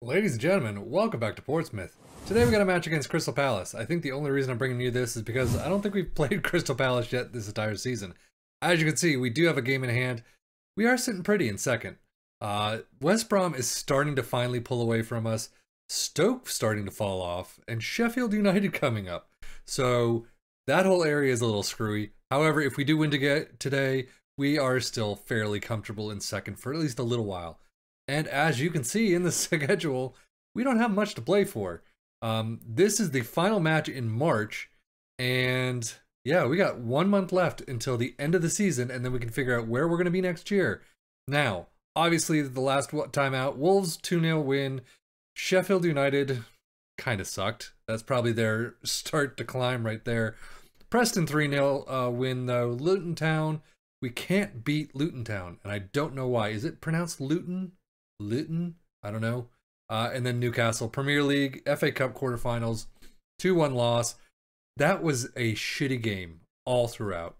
Ladies and gentlemen, welcome back to Portsmouth. Today we got a match against Crystal Palace. I think the only reason I'm bringing you this is because I don't think we've played Crystal Palace yet this entire season. As you can see, we do have a game in hand. We are sitting pretty in second. West Brom is starting to finally pull away from us. Stoke starting to fall off, and Sheffield United coming up. So that whole area is a little screwy. However, if we do win today, we are still fairly comfortable in second for at least a little while. And as you can see in the schedule, we don't have much to play for. This is the final match in March, and yeah, we got 1 month left until the end of the season, and then we can figure out where we're going to be next year. Now, obviously, the last time out, Wolves 2-0 win. Sheffield United kind of sucked. That's probably their start to climb right there. Preston 3-0 win, though. Luton Town, we can't beat Luton Town, and I don't know why. Is it pronounced Luton? Luton? I don't know. And then Newcastle, Premier League, FA Cup quarterfinals, 2-1 loss. That was a shitty game all throughout.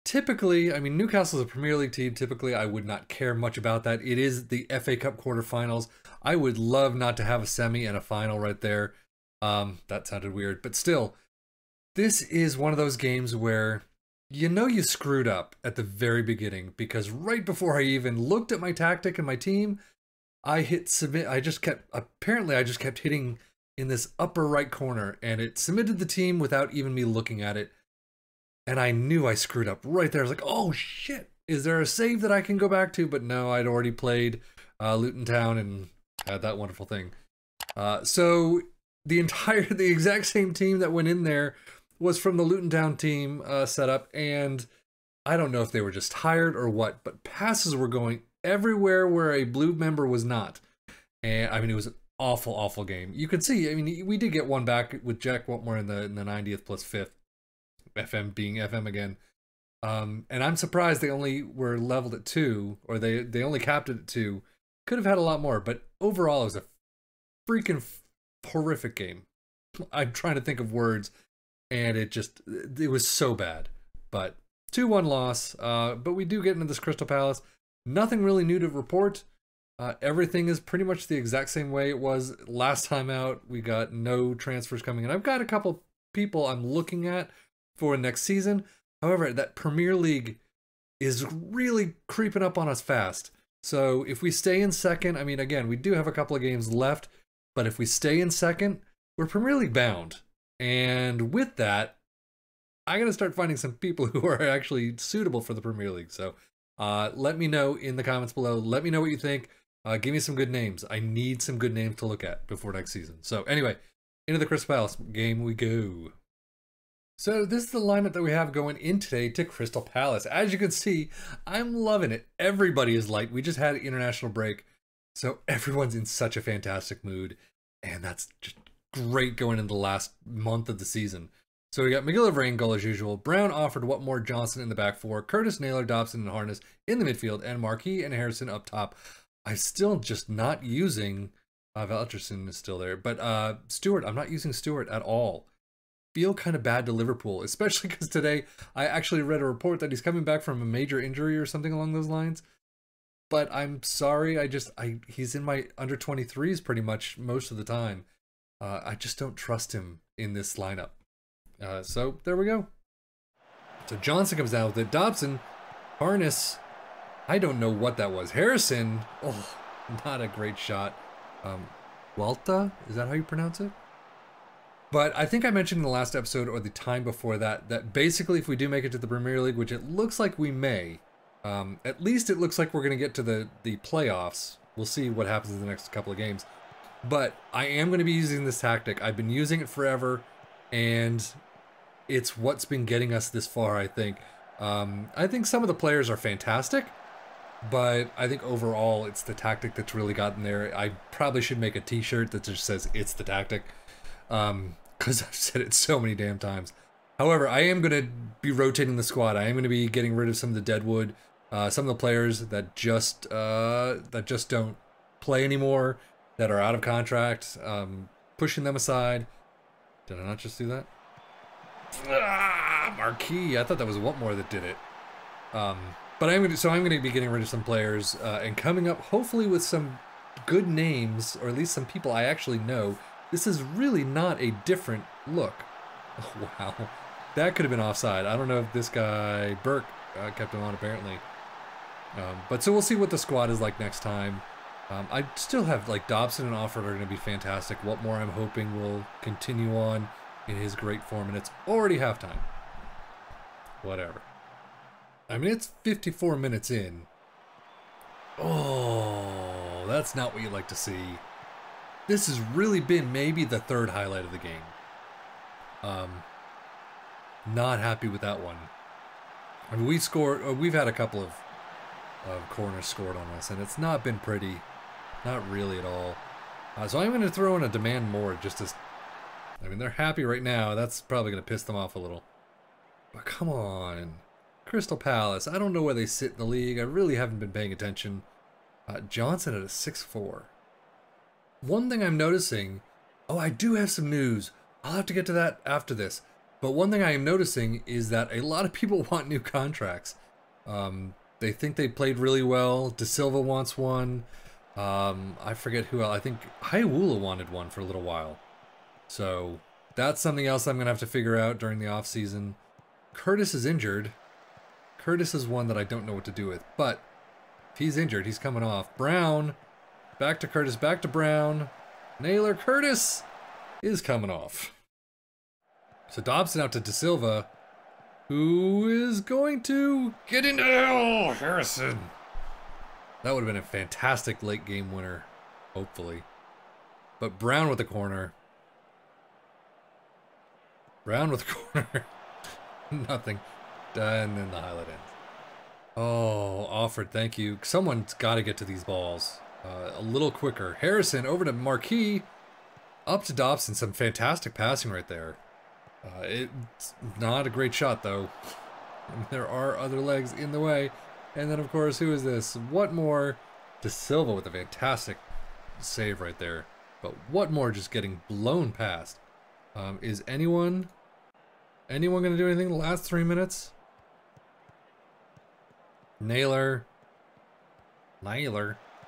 Typically, I mean, Newcastle's a Premier League team. Typically, I would not care much about that. It is the FA Cup quarterfinals. I would love not to have a semi and a final right there. That sounded weird, but still, this is one of those games where you know you screwed up at the very beginning, because right before I even looked at my tactic and my team, I hit submit. I just kept hitting in this upper right corner, and it submitted the team without even me looking at it. And I knew I screwed up right there. I was like, oh shit, is there a save that I can go back to? But no, I'd already played Luton Town and had that wonderful thing. So the exact same team that went in there was from the Luton Town team setup, and I don't know if they were just tired or what, but passes were going everywhere where a blue member was not. And I mean, it was an awful, awful game. You could see, I mean, we did get one back with Jack Watmore in the 90th plus 5th. FM being FM again. And I'm surprised they only were leveled at 2, or they only capped it at 2. Could have had a lot more, but overall it was a freaking horrific game. I'm trying to think of words, and it was so bad. But 2-1 loss, but we do get into this Crystal Palace. Nothing really new to report. Everything is pretty much the exact same way it was last time out. We got no transfers coming in. I've got a couple people I'm looking at for next season. However, that Premier League is really creeping up on us fast. So if we stay in second, I mean, again, we do have a couple of games left, but if we stay in second, we're Premier League bound. And with that, I gotta start finding some people who are actually suitable for the Premier League. So let me know in the comments below. Let me know what you think. Give me some good names. I need some good names to look at before next season. So anyway, into the Crystal Palace game we go. So this is the lineup that we have going in today to Crystal Palace. As you can see, I'm loving it. Everybody is light. We just had an international break, so everyone's in such a fantastic mood, and that's just great going into the last month of the season. So we got McGillivray in goal as usual. Brown offered Watmore, Johnson in the back four. Curtis, Naylor, Dobson, and Harness in the midfield, and Marquis and Harrison up top. I'm still just not using Valcherson is still there, but Stewart, I'm not using Stewart at all. Feel kind of bad to Liverpool, especially because today I actually read a report that he's coming back from a major injury or something along those lines. But I'm sorry, he's in my under 23s pretty much most of the time. I just don't trust him in this lineup. So there we go. So Johnson comes down with it. Dobson, Harness, I don't know what that was. Harrison, oh, not a great shot. Walta, is that how you pronounce it? But I think I mentioned in the last episode or the time before that, that basically if we do make it to the Premier League, which it looks like we may, at least it looks like we're going to get to the playoffs. We'll see what happens in the next couple of games. But I am going to be using this tactic. I've been using it forever, and it's what's been getting us this far, I think. I think some of the players are fantastic, but I think overall it's the tactic that's really gotten there. I probably should make a t-shirt that just says it's the tactic. Because I've said it so many damn times. However, I am going to be rotating the squad. I am going to be getting rid of some of the deadwood, some of the players that just don't play anymore, that are out of contract, pushing them aside. Did I not just do that? Marquis. I thought that was Watmore that did it. But I'm going to be getting rid of some players and coming up hopefully with some good names, or at least some people I actually know, this is really not a different look. Oh, wow. That could have been offside. I don't know if this guy, Burke, kept him on apparently. But so we'll see what the squad is like next time. I still have like Dobson and Offord are going to be fantastic. Whatmore I'm hoping will continue on in his great form, and it's already halftime. Whatever. I mean, it's 54 minutes in. Oh, that's not what you like to see. This has really been maybe the third highlight of the game. Not happy with that one. I mean, we've had a couple of corners scored on us, and it's not been pretty. Not really at all. So I'm going to throw in a demand more just to... I mean, they're happy right now. That's probably going to piss them off a little. But come on. Crystal Palace. I don't know where they sit in the league. I really haven't been paying attention. Johnson at a 6-4. One thing I'm noticing... Oh, I do have some news. I'll have to get to that after this. But one thing I am noticing is that a lot of people want new contracts. They think they played really well. De Silva wants one. I forget who else. I think Haiwula wanted one for a little while. So that's something else I'm going to have to figure out during the off season. Curtis is injured. Curtis is one that I don't know what to do with. But if he's injured, he's coming off. Brown. Back to Curtis. Back to Brown. Naylor. Curtis is coming off. So Dobson out to De Silva, who is going to get into hell. Harrison. That would have been a fantastic late game winner, hopefully. But Brown with the corner. Brown with the corner. Nothing. And then the highlight ends. Oh, Offord, thank you. Someone's got to get to these balls a little quicker. Harrison over to Marquis. Up to Dobson. Some fantastic passing right there. It's not a great shot, though. There are other legs in the way. And then, of course, who is this? Whatmore. De Silva with a fantastic save right there. But Whatmore just getting blown past. Is anyone going to do anything in the last 3 minutes? Naylor.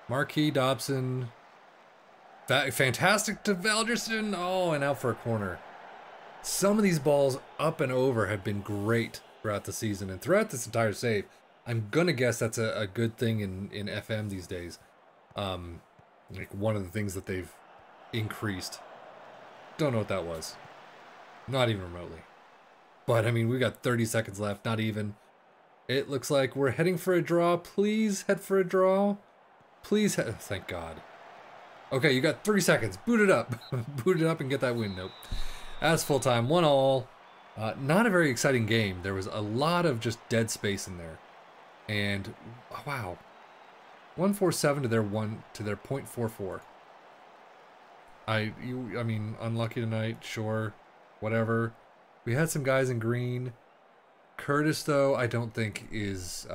Marquis, Dobson. Fantastic to Valderson. Oh, and out for a corner. Some of these balls up and over have been great throughout the season and throughout this entire save. I'm gonna guess that's a good thing in FM these days. Like one of the things that they've increased. Don't know what that was. Not even remotely. But I mean, we got 30 seconds left, not even. It looks like we're heading for a draw. Please head for a draw. Please head, thank God. Okay, you got 3 seconds. Boot it up. Boot it up and get that win. Nope. As full time, 1-1. Not a very exciting game. There was a lot of just dead space in there. And wow, 147 to their 0.44. I mean, unlucky tonight, sure, whatever. We had some guys in green. Curtis, though, I don't think is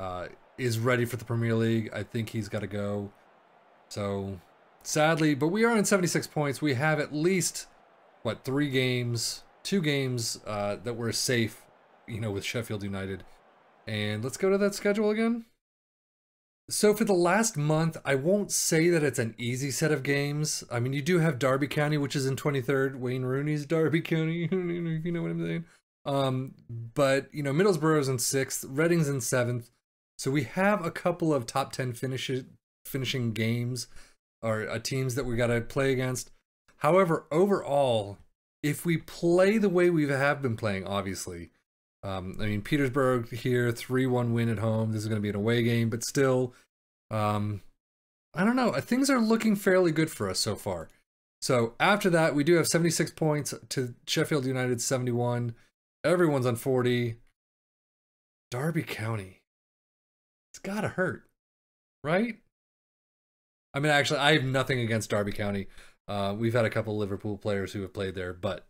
ready for the Premier League. I think he's got to go. So sadly, but we are on 76 points. We have at least what 2 games that were safe, you know, with Sheffield United. And let's go to that schedule again. So for the last month, I won't say that it's an easy set of games. I mean, you do have Derby County, which is in 23rd. Wayne Rooney's Derby County, you know what I'm saying? But, you know, Middlesbrough's in 6th, Reading's in 7th. So we have a couple of top 10 finishing games or teams that we got to play against. However, overall, if we play the way we have been playing, obviously, I mean, Petersburg here, 3-1 win at home. This is going to be an away game, but still, I don't know. Things are looking fairly good for us so far. So after that, we do have 76 points to Sheffield United 71. Everyone's on 40. Derby County. It's got to hurt, right? I mean, actually, I have nothing against Derby County. We've had a couple Liverpool players who have played there, but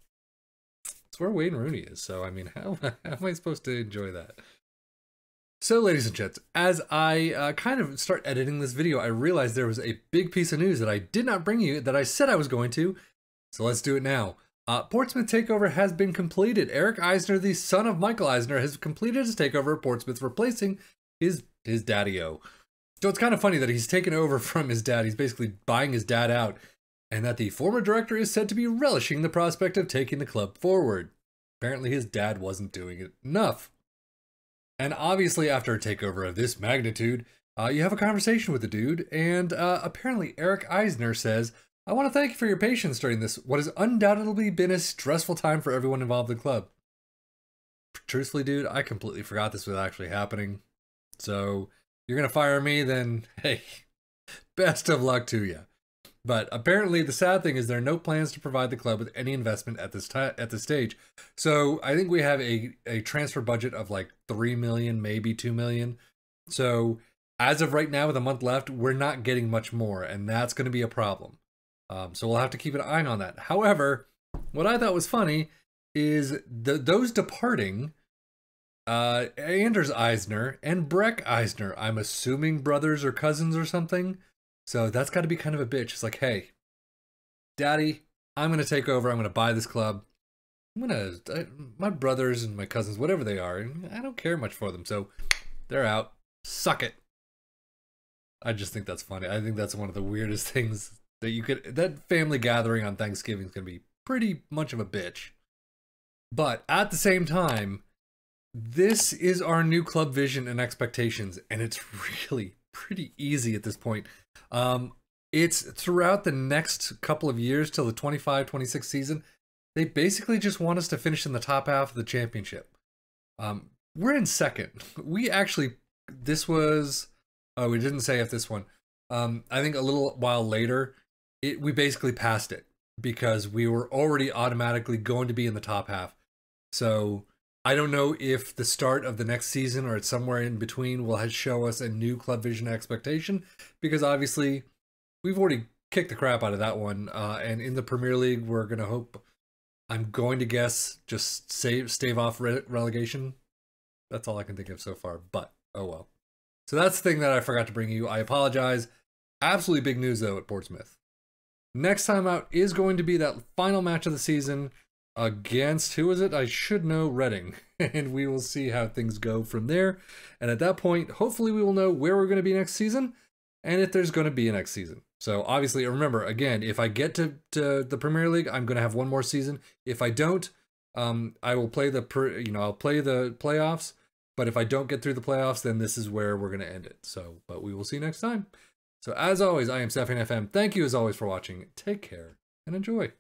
it's where Wayne Rooney is, so I mean, how am I supposed to enjoy that? So, ladies and gents, as I kind of start editing this video, I realized there was a big piece of news that I did not bring you that I said I was going to, so let's do it now. Portsmouth takeover has been completed. Eric Eisner, the son of Michael Eisner, has completed his takeover of Portsmouth, replacing his daddy-o. So it's kind of funny that he's taken over from his dad. He's basically buying his dad out, and that the former director is said to be relishing the prospect of taking the club forward. Apparently his dad wasn't doing it enough. And obviously after a takeover of this magnitude, you have a conversation with the dude, and apparently Eric Eisner says, "I want to thank you for your patience during this, what has undoubtedly been a stressful time for everyone involved in the club." Truthfully, dude, I completely forgot this was actually happening. So, you're gonna fire me, then, hey, best of luck to you. But apparently the sad thing is there are no plans to provide the club with any investment at this stage. So I think we have a transfer budget of like 3 million, maybe 2 million. So as of right now, with a month left, we're not getting much more, and that's going to be a problem. So we'll have to keep an eye on that. However, what I thought was funny is those departing, Anders Eisner and Breck Eisner, I'm assuming brothers or cousins or something. So that's got to be kind of a bitch. It's like, hey, daddy, I'm going to take over. I'm going to buy this club. My brothers and my cousins, whatever they are, I don't care much for them. So they're out. Suck it. I just think that's funny. I think that's one of the weirdest things that you could, that family gathering on Thanksgiving is going to be pretty much of a bitch. But at the same time, this is our new club vision and expectations. And it's really pretty easy at this point. It's throughout the next couple of years till the 25-26 season, they basically just want us to finish in the top half of the championship. We're in second. We actually, this was, oh, we didn't say if this one, I think a little while later, we basically passed it because we were already automatically going to be in the top half. So I don't know if the start of the next season or it's somewhere in between will show us a new club vision expectation, because obviously we've already kicked the crap out of that one. And in the Premier League, we're going to hope, I'm going to guess, just stave off relegation. That's all I can think of so far, but oh well. So that's the thing that I forgot to bring you. I apologize. Absolutely big news though at Portsmouth. Next time out is going to be that final match of the season against, who is it? I should know, Reading. And we will see how things go from there. And at that point, hopefully we will know where we're going to be next season and if there's going to be a next season. So obviously, remember, again, if I get to the Premier League, I'm going to have one more season. If I don't, I will play I'll play the playoffs. But if I don't get through the playoffs, then this is where we're going to end it. So, but we will see next time. So as always, I am Sefian FM. Thank you as always for watching. Take care and enjoy.